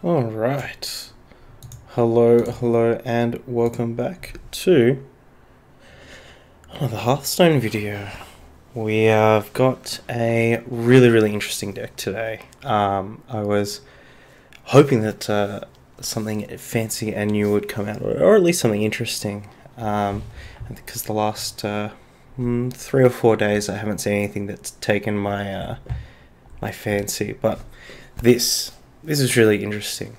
Alright. Hello, and welcome back to another Hearthstone video. We have got a really interesting deck today. I was hoping that something fancy and new would come out, or at least something interesting. Because the last 3 or 4 days I haven't seen anything that's taken my my fancy, but this is really interesting.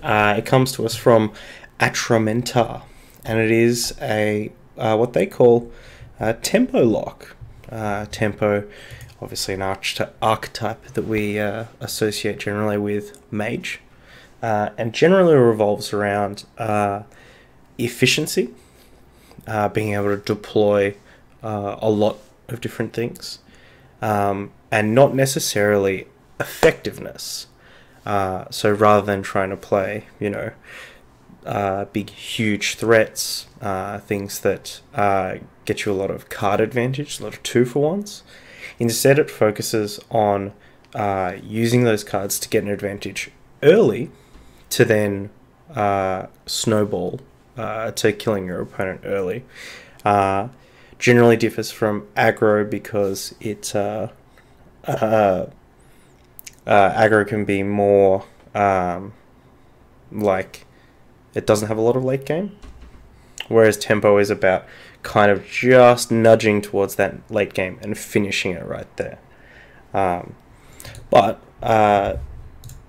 It comes to us from Atramentar, and it is a what they call a tempo lock. Tempo, obviously an archetype that we associate generally with mage, and generally revolves around efficiency, being able to deploy a lot of different things, and not necessarily effectiveness. So rather than trying to play, big, huge threats, things that get you a lot of card advantage, a lot of 2-for-1s, instead it focuses on using those cards to get an advantage early to then snowball to killing your opponent early. Generally differs from aggro because it aggro can be more like it doesn't have a lot of late game, whereas tempo is about kind of just nudging towards that late game and finishing it right there. But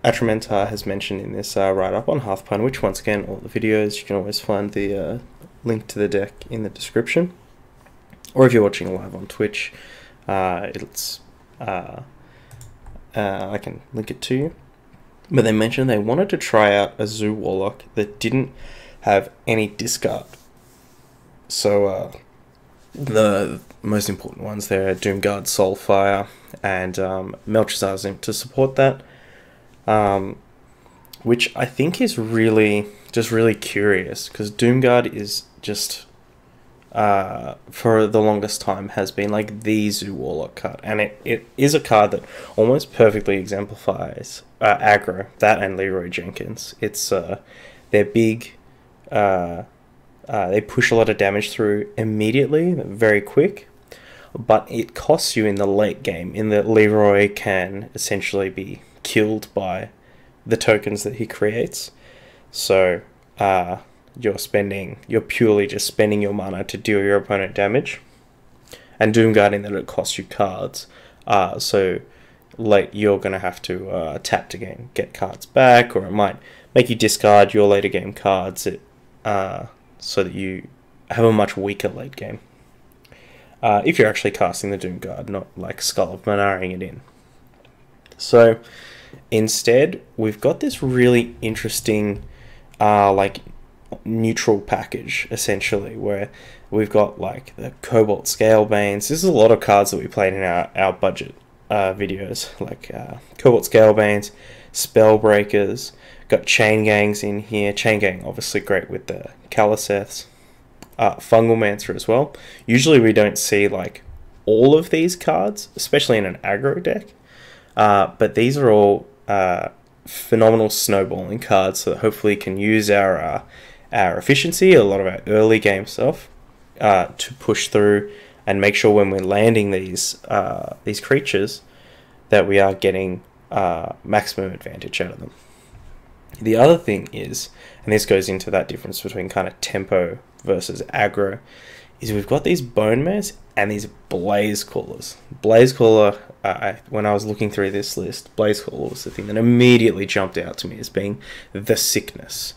Atramentar has mentioned in this write-up on Hearthstone, which once again, all the videos, you can always find the link to the deck in the description, or if you're watching live on Twitch, it's I can link it to you. But they mentioned they wanted to try out a Zoo Warlock that didn't have any discard. So the most important ones there are Doomguard, Soulfire, and Melchizar's Imp to support that. Which I think is really curious, because Doomguard is just for the longest time has been like the Zoo Warlock card, and it is a card that almost perfectly exemplifies aggro, that and Leroy Jenkins. It's they're big, they push a lot of damage through immediately, very quick, but it costs you in the late game, in that Leroy can essentially be killed by the tokens that he creates. So you're purely just spending your mana to deal your opponent damage, and Doomguard in that it costs you cards, so late you're going to have to tap to get cards back, or it might make you discard your later game cards so that you have a much weaker late game, if you're actually casting the Doomguard, not like Skull of Manaring it in. So instead we've got this really interesting like neutral package, essentially, where we've got like the Cobalt Scalebanes. This is a lot of cards that we played in our budget videos, like Cobalt Scalebanes, Spellbreakers, got Chain Gangs in here. Chain Gang obviously great with the Caliseths, Fungalmancer as well. Usually we don't see like all of these cards, especially in an aggro deck, but these are all phenomenal snowballing cards that hopefully can use our efficiency, a lot of our early game stuff, to push through and make sure when we're landing these creatures that we are getting maximum advantage out of them. The other thing is, and this goes into that difference between kind of tempo versus aggro, is we've got these Bone Mares and these Blaze Callers. Blaze Caller, when I was looking through this list, Blaze Caller was the thing that immediately jumped out to me as being the sickness.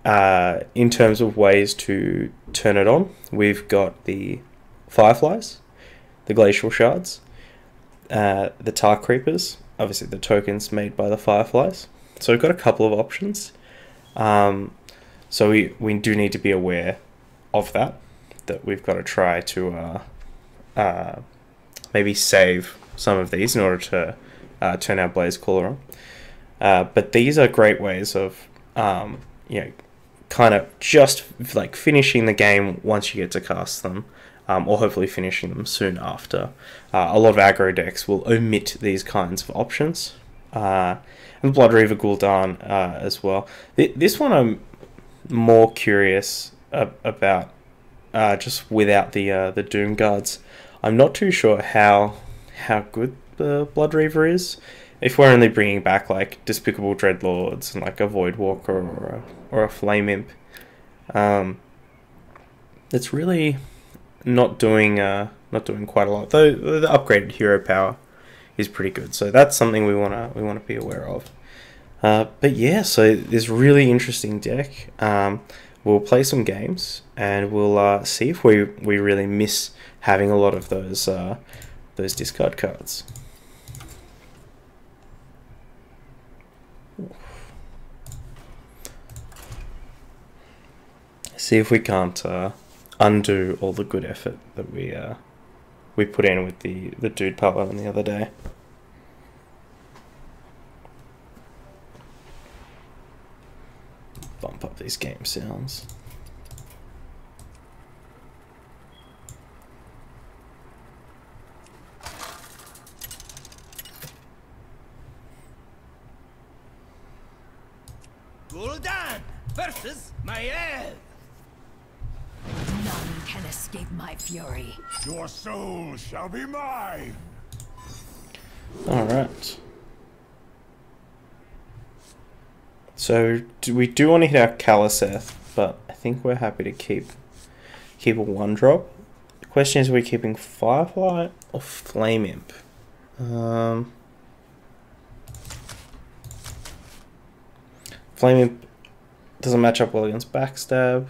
In terms of ways to turn it on, we've got the Fireflies, the Glacial Shards, the Tar Creepers, obviously the tokens made by the Fireflies. So we've got a couple of options. So we do need to be aware of that we've got to try to maybe save some of these in order to turn our Blaze Caller on. But these are great ways of kind of just like finishing the game once you get to cast them, or hopefully finishing them soon after. A lot of aggro decks will omit these kinds of options, and Blood Reaver Gul'dan as well. This one I'm more curious about, just without the Doom Guards. I'm not too sure how good the Blood Reaver is. If we're only bringing back like Despicable Dreadlords and like a Void Walker or a Flame Imp, it's really not doing quite a lot. Though the upgraded hero power is pretty good, so that's something we wanna be aware of. But yeah, so this really interesting deck. We'll play some games and we'll see if we really miss having a lot of those discard cards. See if we can't undo all the good effort that we put in with the Dude Paladin the other day. Bump up these game sounds. Gul'dan versus Maiev. None can escape my fury. Your soul shall be mine. Alright. So we do want to hit our Kaliseth, but I think we're happy to keep a 1-drop. The question is, are we keeping Firefly or Flame Imp? Flame Imp doesn't match up well against Backstab,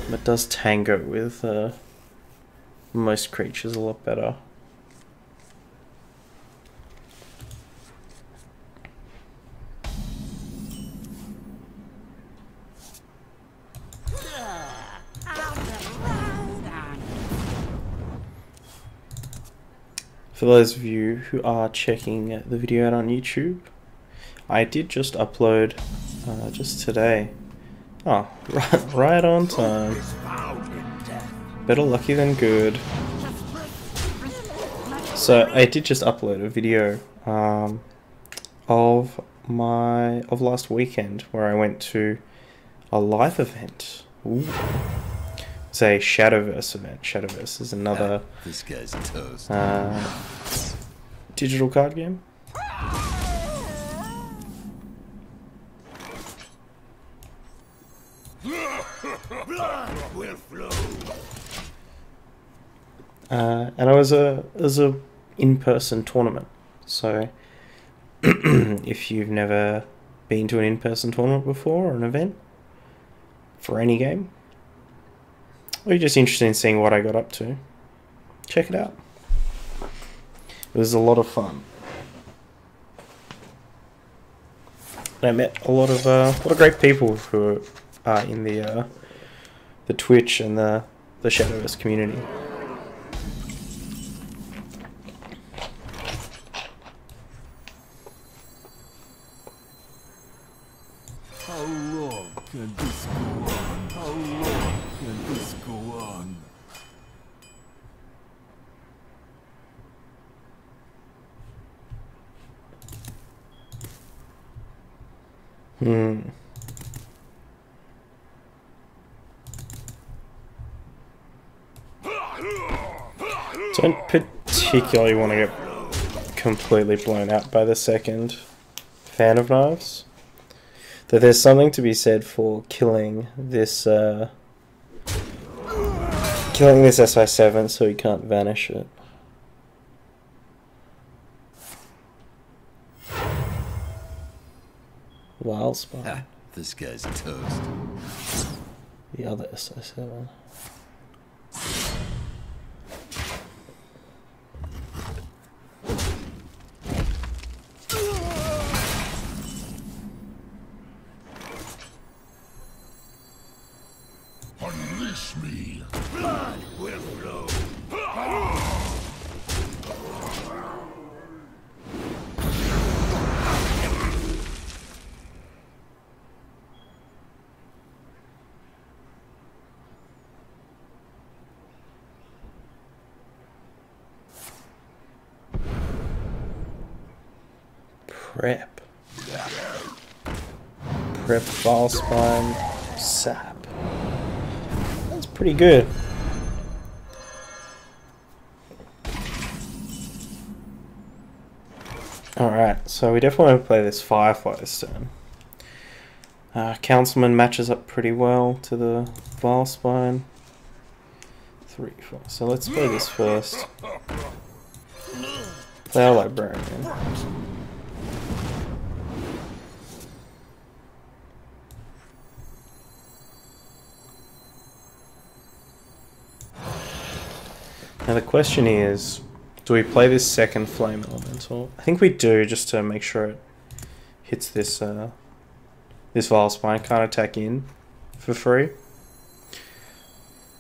but does tango with most creatures a lot better. For those of you who are checking the video out on YouTube, I did just upload just today. Oh, right on time. Better lucky than good. So I did just upload a video of last weekend where I went to a live event. Ooh. It's a Shadowverse event. Shadowverse is another This guy's toast. digital card game. Blood will flow. And it was a in-person tournament. So if you've never been to an in-person tournament before or an event for any game, or you're just interested in seeing what I got up to, check it out. It was a lot of fun. And I met a lot of great people who are in the Twitch and the Shadowverse community. How long can this go on? How long can this go on? Don't particularly want to get completely blown out by the second Fan of Knives. Though there's something to be said for killing this SI7 so he can't vanish it. Wild Spine. This guy's toast. The other SI7. Unleash me. Blood will flow. Prep. Prep, Vile Spine, Sap. That's pretty good. Alright, so we definitely want to play this Firefighter's turn. Councilman matches up pretty well to the Vile Spine. 3, 4. So let's play this first. Play our Librarian. Now the question is, do we play this second Flame Elemental? I think we do, just to make sure it hits this this Vile Spine. Can't attack in for free.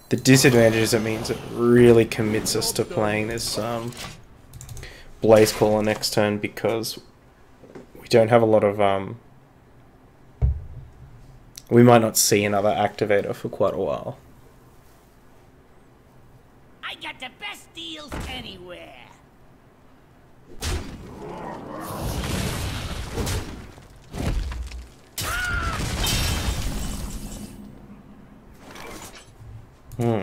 The disadvantage is it means it really commits us to playing this Blaze Caller next turn, because we don't have a lot of we might not see another activator for quite a while. I got the best deals anywhere. Hmm.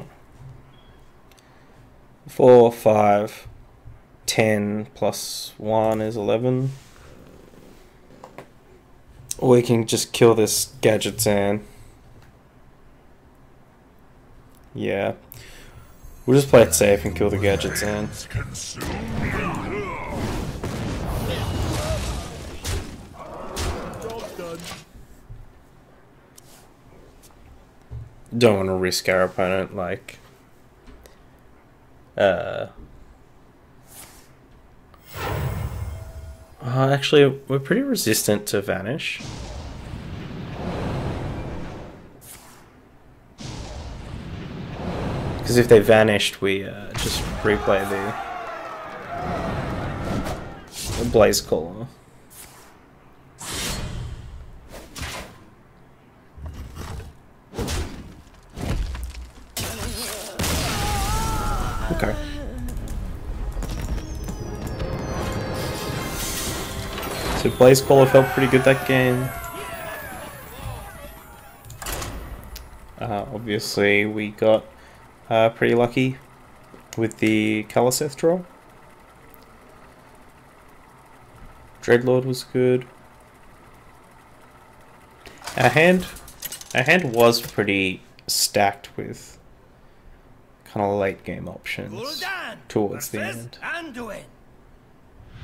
4, 5, 10 plus 1 is 11. Or we can just kill this Gadget Zan. Yeah. We'll just play it safe and kill the Gadget Zan. Don't want to risk our opponent, like... actually, we're pretty resistant to Vanish. Because if they vanished, we just replay the Blaze Caller. Okay. So Blaze Caller felt pretty good that game. Obviously, we got pretty lucky with the Kaliseth draw. Dreadlord was good. Our hand was pretty stacked with kind of late game options towards the end.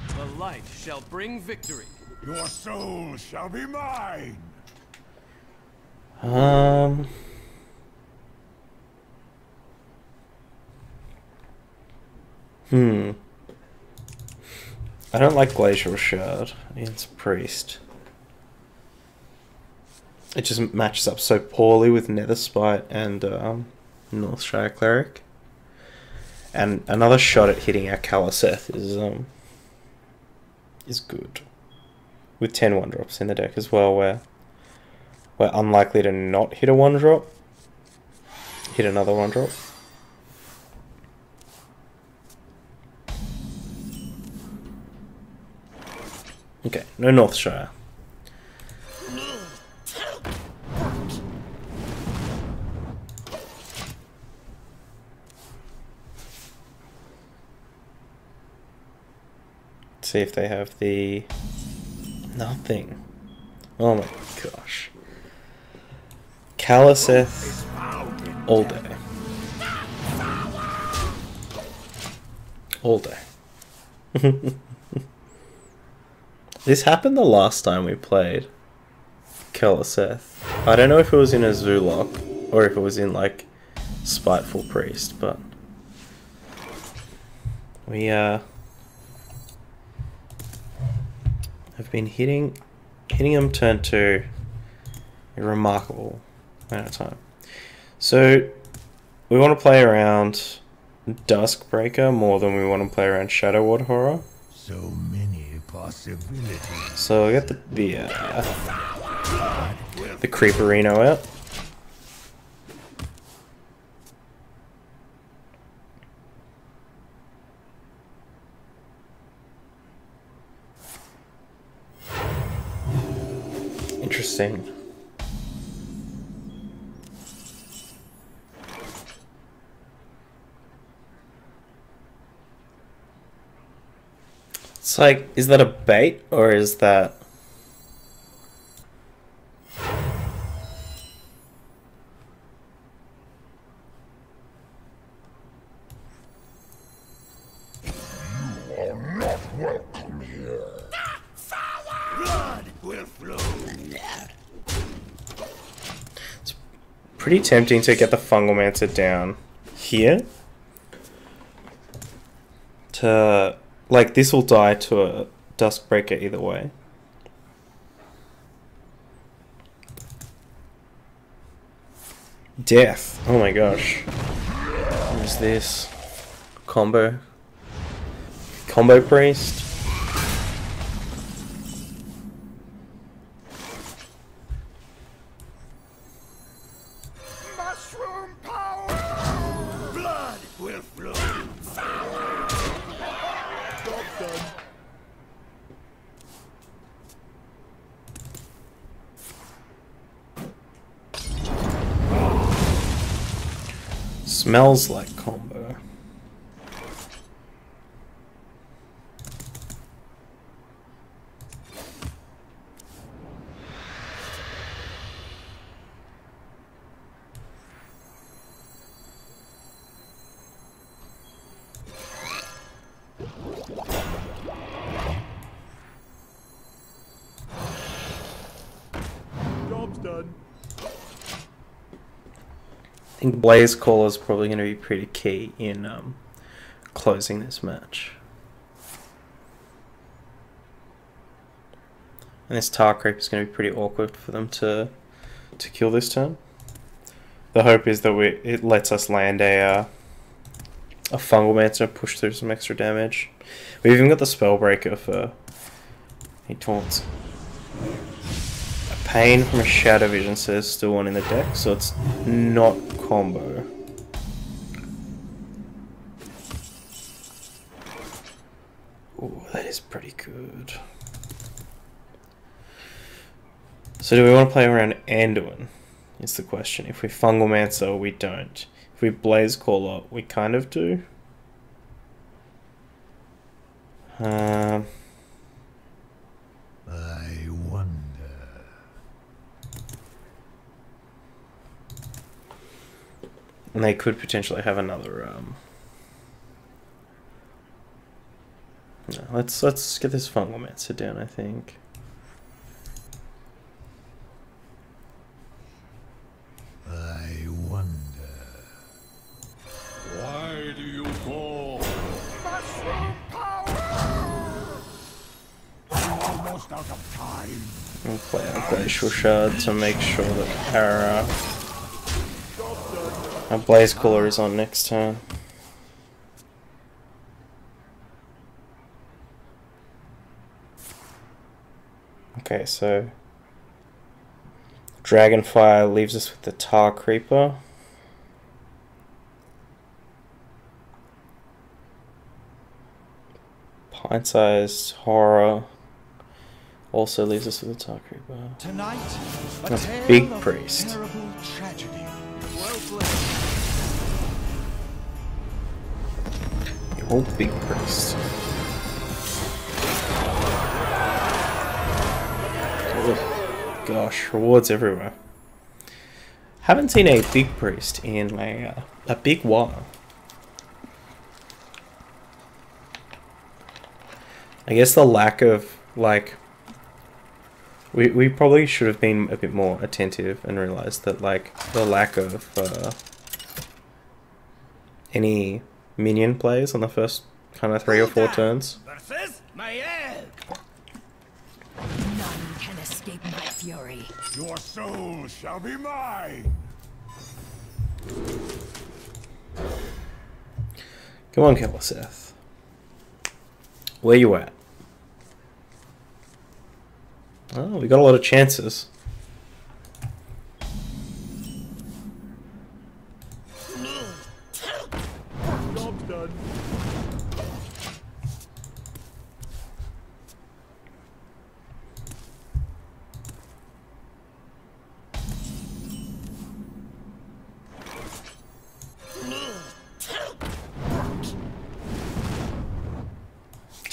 The light shall bring victory. Your soul shall be mine. I don't like Glacial Shard against Priest. It just matches up so poorly with Nether Spite and Northshire Cleric. And another shot at hitting our Kaliseth is good. With 10 1-drops in the deck as well, where we're unlikely to not hit a 1-drop. Hit another 1-drop. Okay, no Northshire. Let's see if they have the... Nothing. Oh my gosh. Kaliseth all day. All day. This happened the last time we played Kaliseth. I don't know if it was in a Zoolock or if it was in like Spiteful Priest, but we have been hitting him turn 2 a remarkable amount of time. So we want to play around Duskbreaker more than we want to play around Shadow Ward Horror. So many possibilities. So I got the Creeperino out. Interesting. It's like, is that a bait or is that... Welcome here. Blood will flow. Pretty tempting to get the Fungalmancer down here. To... Like, this will die to a Duskbreaker either way. Death. Oh my gosh. What is this? Combo. Combo Priest. Mushroom power. Blood will flow. Smells like combo. Job's done. I think Blaze Caller is probably going to be pretty key in closing this match. And this Tar Creep is going to be pretty awkward for them to kill this turn. The hope is that it lets us land a Fungalmancer, push through some extra damage. We've even got the Spellbreaker for he taunts. Pain from a Shadow Vision says still one in the deck, so it's not combo. Ooh, that is pretty good. So do we want to play around Anduin? Is the question. If we Fungalmancer, we don't. If we Blaze Caller, we kind of do. I wonder. And they could potentially have another. No, let's get this Fungalmancer down. I think. I wonder. Why do you call? Mushroom power. Almost out of time. We'll play our Glacial Shard to make sure that our Blaze Caller is on next turn. Okay, so Dragonfire leaves us with the Tar Creeper. Pint-sized Horror also leaves us with the Tar Creeper. Tonight, a That's tale Big of Priest. terrible tragedy. Your Big Priest. Oh, gosh, rewards everywhere. Haven't seen a Big Priest in a big while. I guess the lack of, like... We probably should have been a bit more attentive and realized that, like, the lack of any minion plays on the first kind of 3 or 4 turns. Versus my egg. None can escape my fury. Your soul shall be mine. Come on, Killer Seth. Where you at? Oh, we got a lot of chances. Job's done.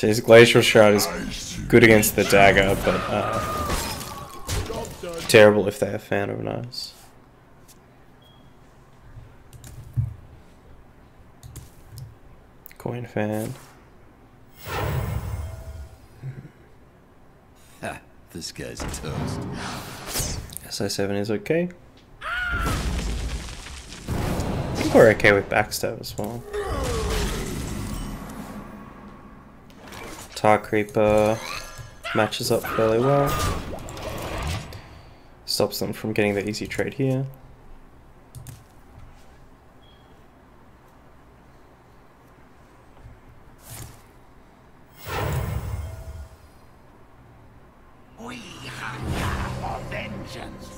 His Glacial Shard is good against the dagger, but terrible if they have Fan of Ice. Coin Fan. Ha, this guy's toast. SI7 is okay. I think we're okay with backstab as well. Tar Creeper matches up fairly well. Stops them from getting the easy trade here. We hunger for vengeance.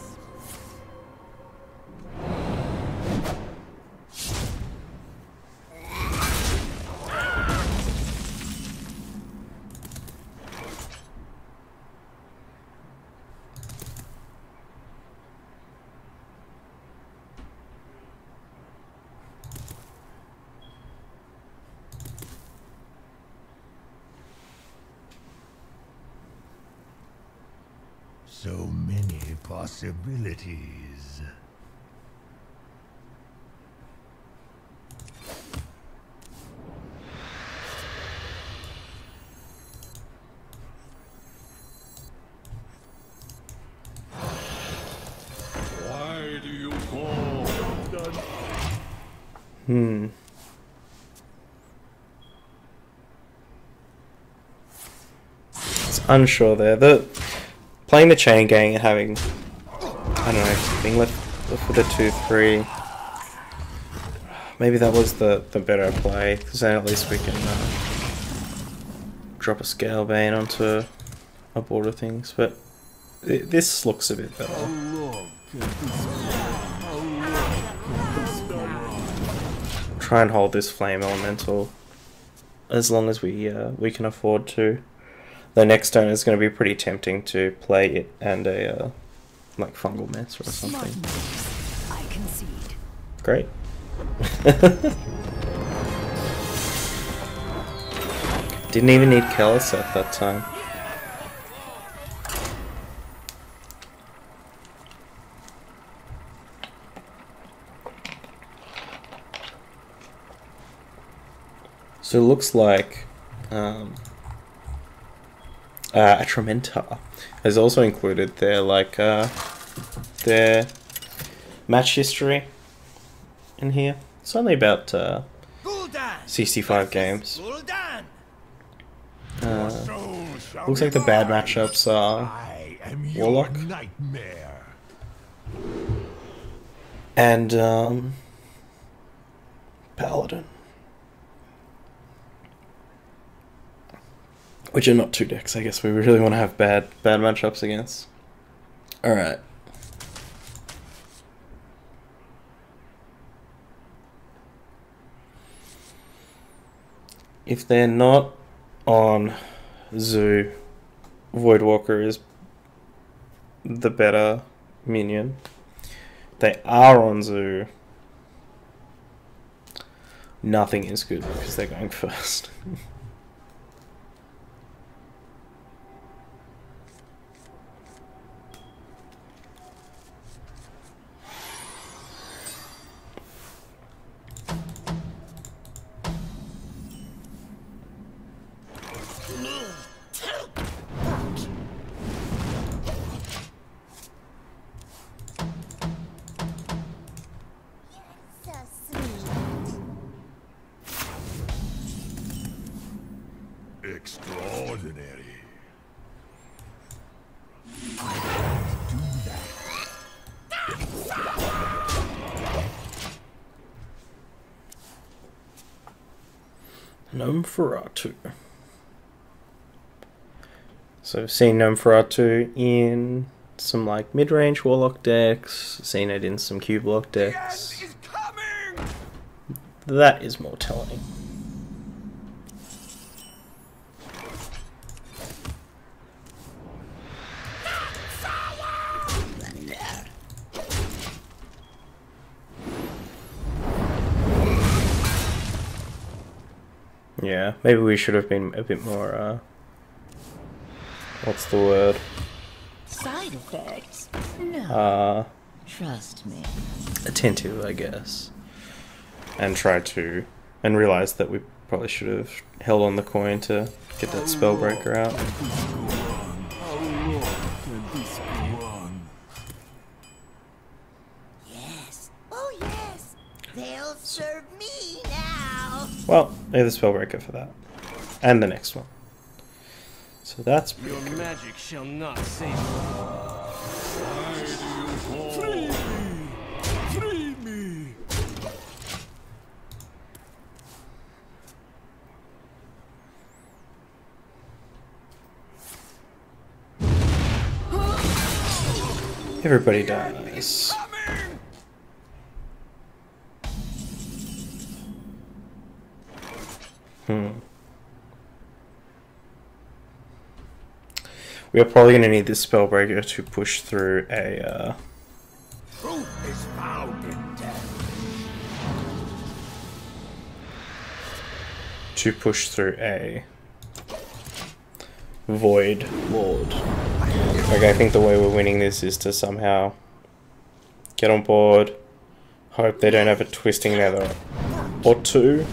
So many possibilities. Why do you call? It's unsure there. Playing the chain gang and having, I don't know, being left with a 2-3. Maybe that was the better play, because then at least we can drop a Scale Bane onto a board of things. But this looks a bit better. How long can this go on? How long can this go on? Try and hold this Flame Elemental as long as we can afford to. The next turn is going to be pretty tempting to play it and a like Fungal Mess or Smart something. moves. I concede. Great. Didn't even need Kellis that time. So it looks like Atramentar has also included their their match history in here. It's only about Gul'dan! 65 games. Gul'dan! Soul shall Looks be like the bad mine. matchups are I am your Warlock nightmare. and Paladin, which are not two decks I guess we really want to have bad matchups against. Alright. If they're not on Zoo, Voidwalker is the better minion. They are on Zoo. Nothing is good because they're going first. So sweet. Extraordinary. Gnome-Feratu. So I've seen Gnome-Feratu in some like mid-range Warlock decks, seen it in some Cube Lock decks. Is coming! That is more telling. Yeah, Yeah, maybe we should have been a bit more, what's the word? Side effects? No. Trust me. Attentive, I guess. And try to... and realize that we probably should have held on the coin to get that Spellbreaker out. How long can this go on? Yes. Oh, yes. They'll serve me now. Well, there's the Spellbreaker for that. And the next one. So that's pretty Your good. magic shall not save me. Free me! Free me! Everybody dies. We are probably going to need this Spellbreaker to push through a, Truth is found in death. Void Lord. Like, I think the way we're winning this is to somehow get on board, hope they don't have a Twisting Nether or two,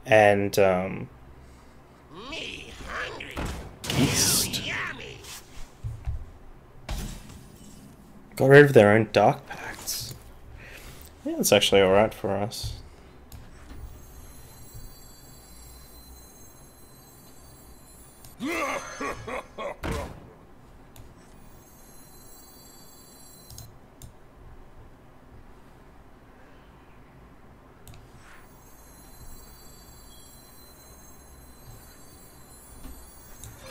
and Me hungry. East. Yummy. Got rid of their own Dark Pacts. Yeah, it's actually alright for us.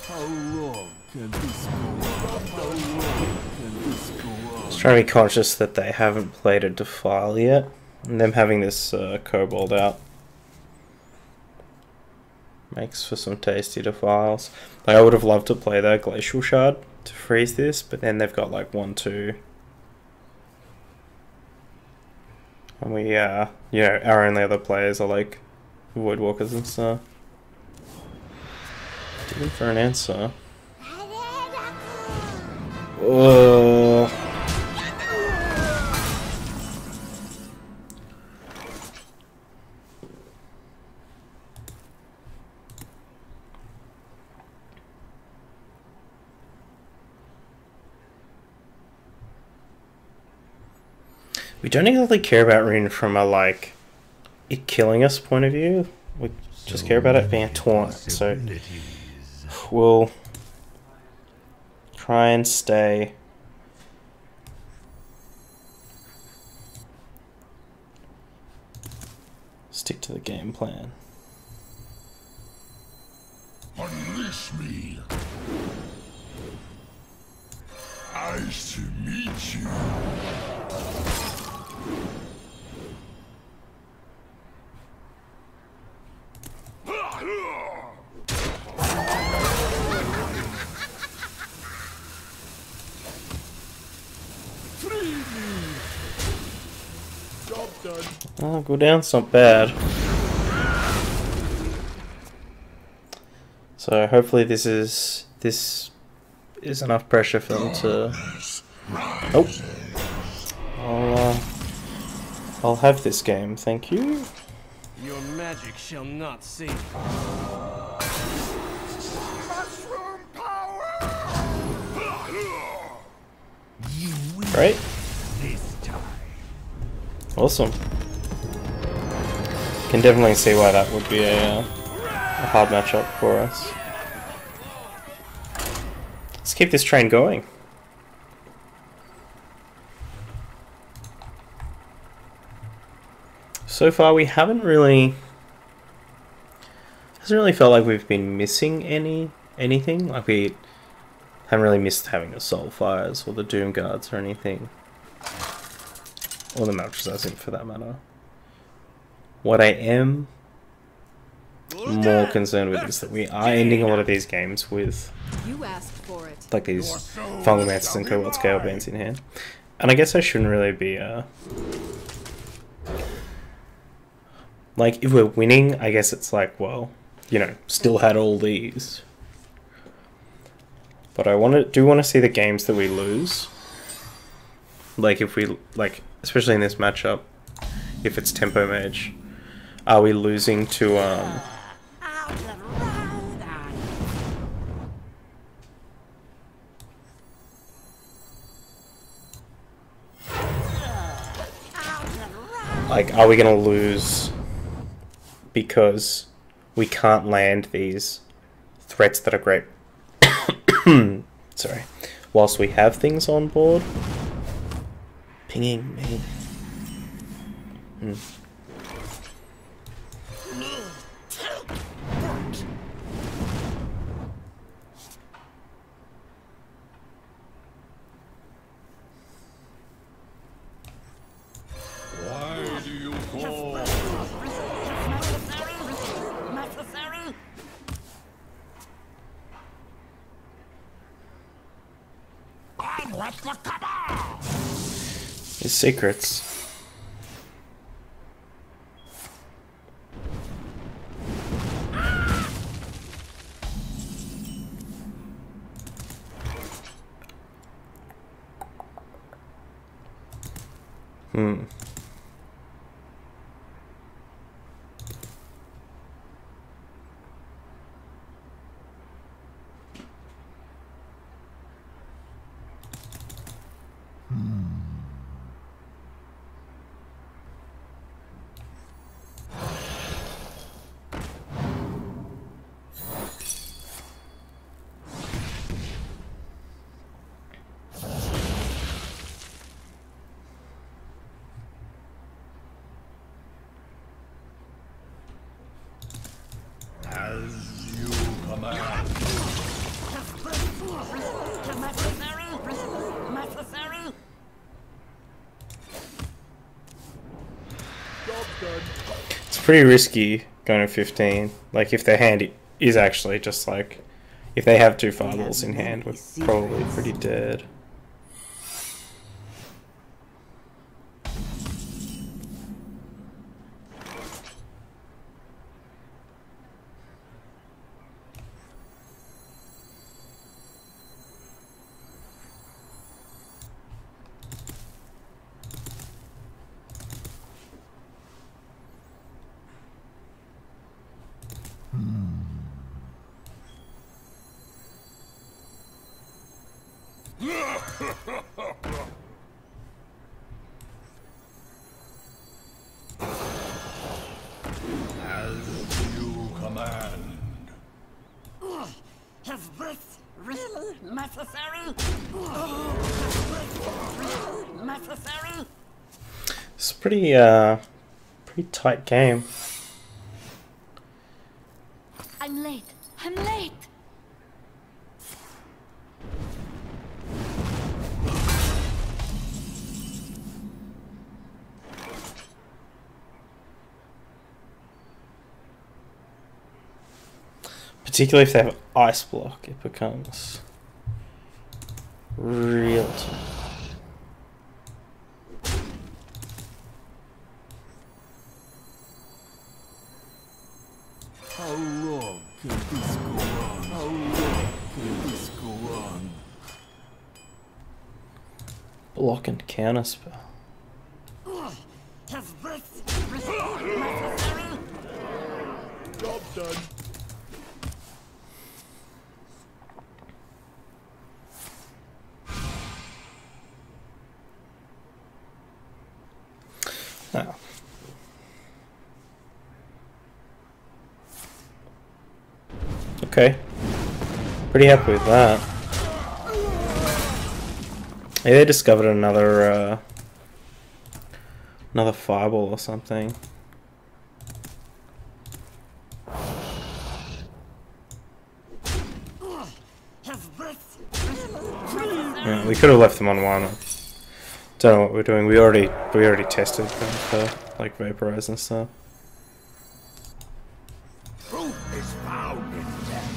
How long can this go on? How long can this go on? Just trying to be conscious that they haven't played a Defile yet, and them having this Kobold out makes for some tasty Defiles. Like, I would have loved to play that Glacial Shard to freeze this, but then they've got like 1, 2. And we, you know, our only other players are like Voidwalkers and stuff. Looking for an answer. We don't exactly care about Rune from a, like, it killing us point of view. We just care about it being a taunt, so we'll try and stay stick to the game plan. Unleash me. Nice to meet you. Oh, go down, it's not bad. So hopefully this is enough pressure for them to. Oh, I'll have this game, thank you. Your magic shall not save me. Mushroom power. Great, This time. awesome. Can definitely see why that would be a hard matchup for us. Let's keep this train going. So far we hasn't really felt like we've been missing anything. Like, we haven't really missed having the Soul Fires or the Doom Guards or anything. Or the Maltrazazim for that matter. What I am more concerned with is that we are ending a lot of these games with You asked for it. like these Fungalmances and Cobalt Scale Bands in hand. And I guess I shouldn't really be Like, if we're winning, I guess it's like, well, you know, still had all these. But I do want to see the games that we lose. Like, if we, like, especially in this matchup, if it's Tempo Mage, are we losing to, like, are we going to lose because we can't land these threats that are great? Sorry. Whilst we have things on board. Pinging me. Why do you call? I'm with the cabal! His secrets. As you command. It's pretty risky going to 15. Like, if their hand is actually just like, if they have 2 fireballs in hand, we're probably pretty dead. As you command. Is this really necessary? Necessary? It's a pretty, pretty tight game. I'm late. I'm late. Particularly if they have ice block, it becomes real tough. How long can this go on? How long can this go on? Block and counter spell. Is this really necessary? Job done. No. Okay. Pretty happy with that. Maybe they discovered another another fireball or something. Yeah, we could have left them on one. Don't know what we're doing. We already tested them for like vaporize and stuff. Truth is found in death.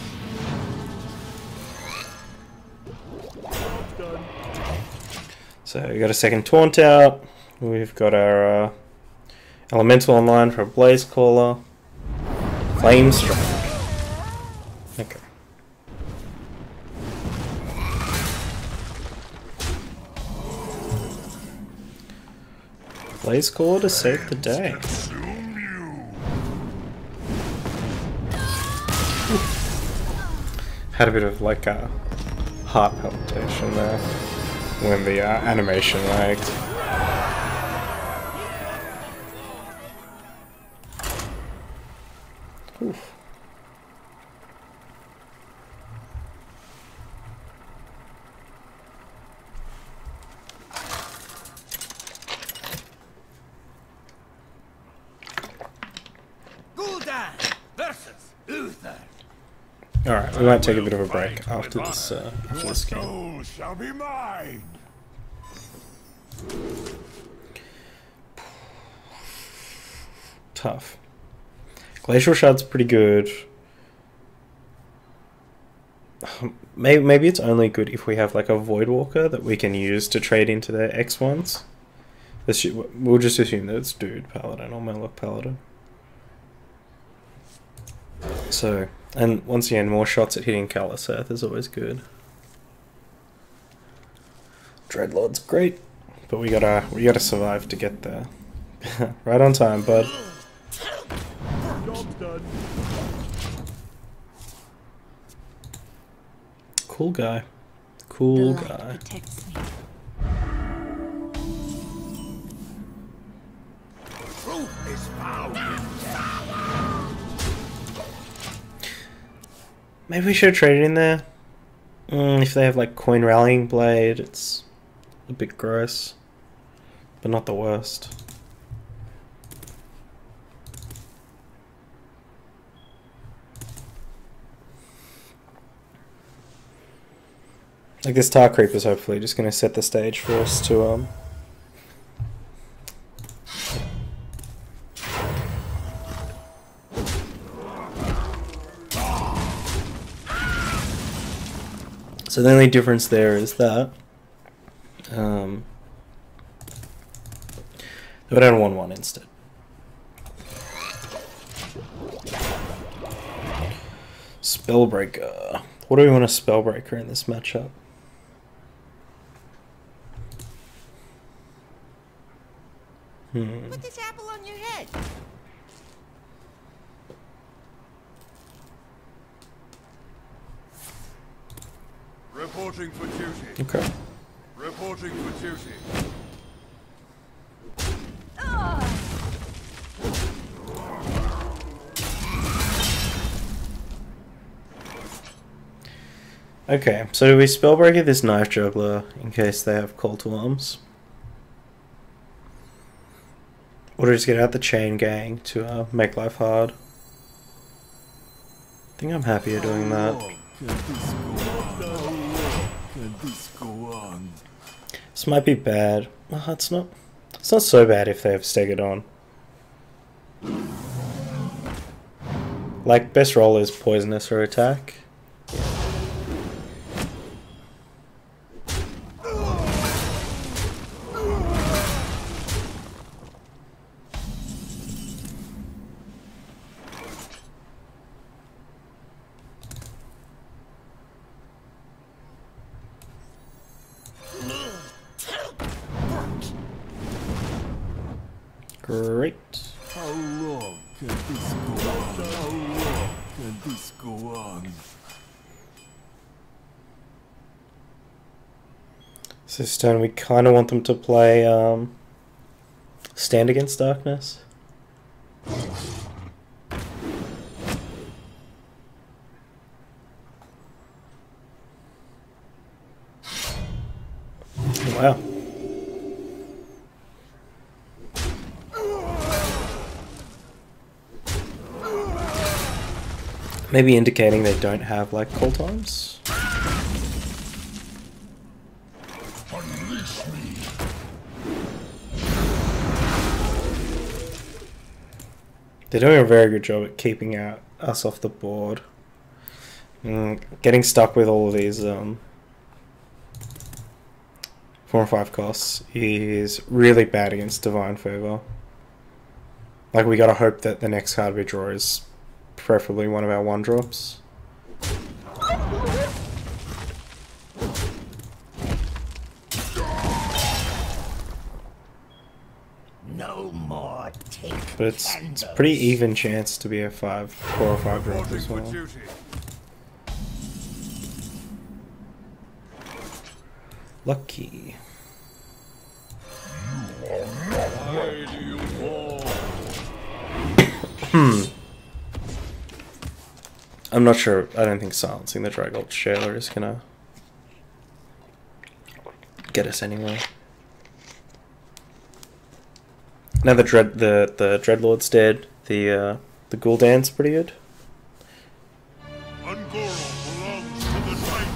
So we got a second taunt out. We've got our Elemental online for a Blaze Caller. Flame Strike. Okay. Blaze Caller to save the day. Had a bit of like a heart palpitation there when the animation lagged. Oof. Gul'dan versus Uther. Alright, we might take a bit of a break after this game. Soul shall be mine. Tough. Glacial Shard's pretty good. Maybe it's only good if we have like a Voidwalker that we can use to trade into their X1s. We'll just assume that it's Dude Paladin or Murloc Paladin. So, and once again, more shots at hitting Caliseth is always good. Dreadlord's great, but we gotta survive to get there. Right on time, bud. Job's done. Cool guy. Cool The light guy. protects me. Truth is found in death. Maybe we should have traded in there. If they have like Coin Rallying Blade, it's a bit gross, but not the worst. Like this Tar Creeper's hopefully just going to set the stage for us to So the only difference there is that they would have 1/1 instead. Spellbreaker. What do we want a Spellbreaker in this matchup? Put this apple on your head. Reporting for duty. Okay. Reporting for duty. Okay, so do we Spellbreaker this Knife Juggler in case they have Call to Arms? Or just get out the Chain Gang to make life hard? I think I'm happier doing that. Can this go on? How long can this go on? This might be bad. It's not so bad if they have Stegodon. Like, best roll is Poisonous or Attack. Great. How long can this go on? How long can this go on? So this turn we kind of want them to play Stand Against Darkness. Wow. Maybe indicating they don't have like call times. Unleash me. They're doing a very good job at keeping us off the board. Getting stuck with all of these 4 and 5 costs is really bad against Divine Favor. Like, we gotta hope that the next card we draw is preferably one of our 1-drops. No more take. But it's a pretty even chance to be a 4 or 5 drop Reporting as for well. duty. Lucky. Why do you fall? I'm not sure. I don't think silencing the Dragold Shaler is gonna get us anywhere. Now the Dreadlord's dead. The Gul'dan's pretty good. Ungoro belongs to the Titan.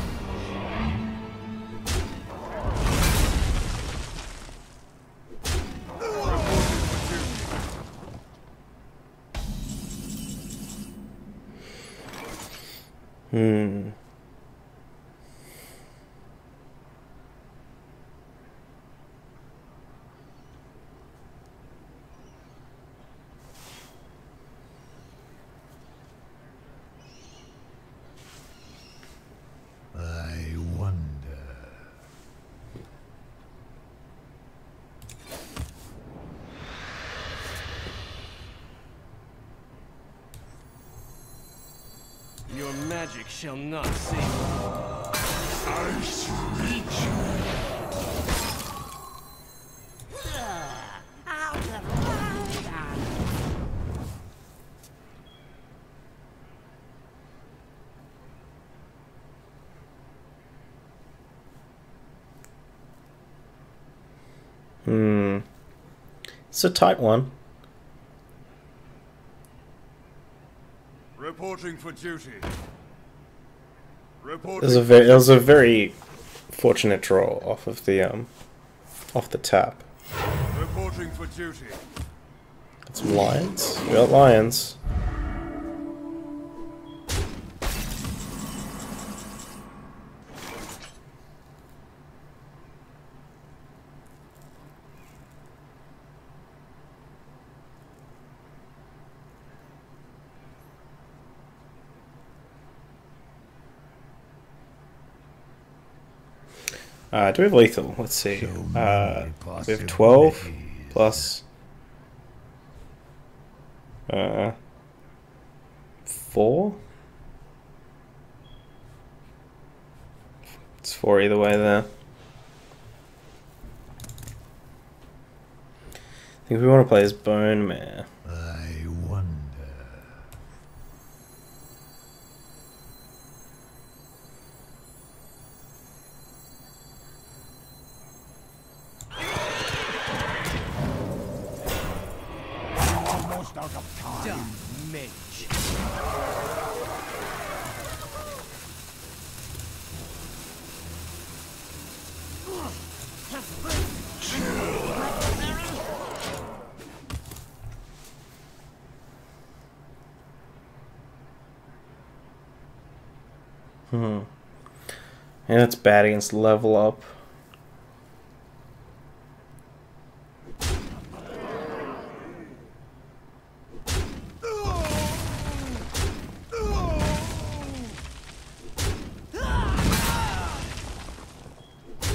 I wonder. Your magic shall not save you. Out of line. It's a tight one. Reporting for duty. It Reporting. was a very fortunate draw off of the tap. Reporting for duty. Got some lions. We got lions. Do we have lethal? Let's see. We have 12 plus 4. It's 4 either way there. I think we want to play as Bone Mare. I wonder. Almost out of time. Mage. Yeah, it's bad against level up.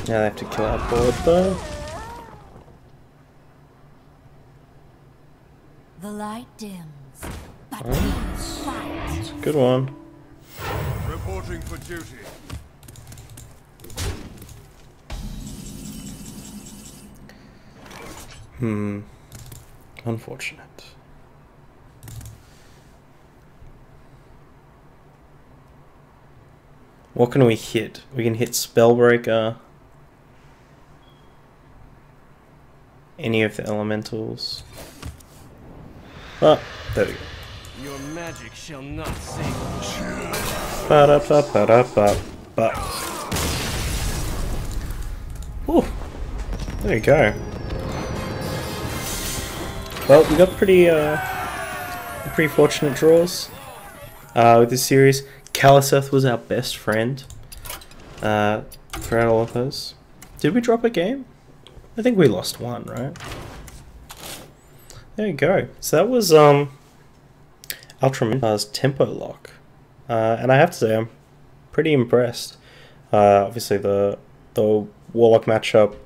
Now they have to kill our board though. The light dims, but we fight. It's a good one. Reporting for duty. Unfortunate. What can we hit? We can hit Spellbreaker. Any of the elementals. Ah, there we go. Your magic shall not save you. Ba-da-ba-ba-da-ba-ba. Ooh, there you go. Well, we got pretty fortunate draws with this series. Caliseth was our best friend throughout all of those. Did we drop a game? I think we lost one, right? there you go. So that was Atramentar's Tempo Lock. And I have to say, I'm pretty impressed. Obviously, the Warlock matchup,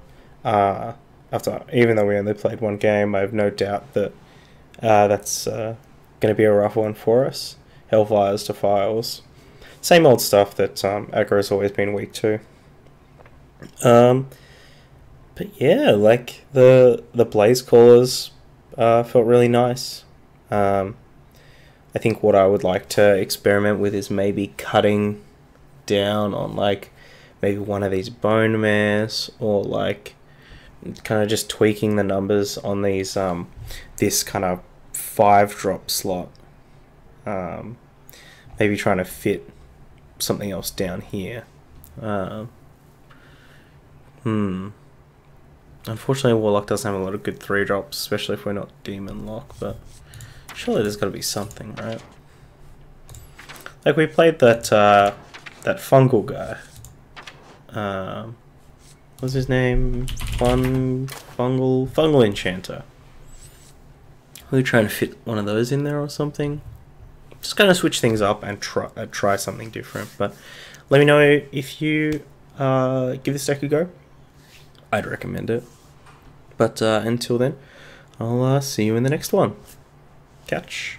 even though we only played one game, I have no doubt that that's going to be a rough one for us. Hellfires to Files. Same old stuff that aggro's always been weak to. But yeah, like the Blaze Callers felt really nice. I think what I would like to experiment with is maybe cutting down on like maybe one of these Bone Mares, or like kind of just tweaking the numbers on these this kind of 5-drop slot. Maybe trying to fit something else down here. Unfortunately, Warlock doesn't have a lot of good 3-drops, especially if we're not Demon Lock, but surely there's got to be something, right? Like we played that that fungal guy. What's his name? Fungal Enchanter. Are we trying to fit one of those in there or something? Just gonna switch things up and try something different. But let me know if you give this deck a go. I'd recommend it. But until then, I'll see you in the next one. Catch.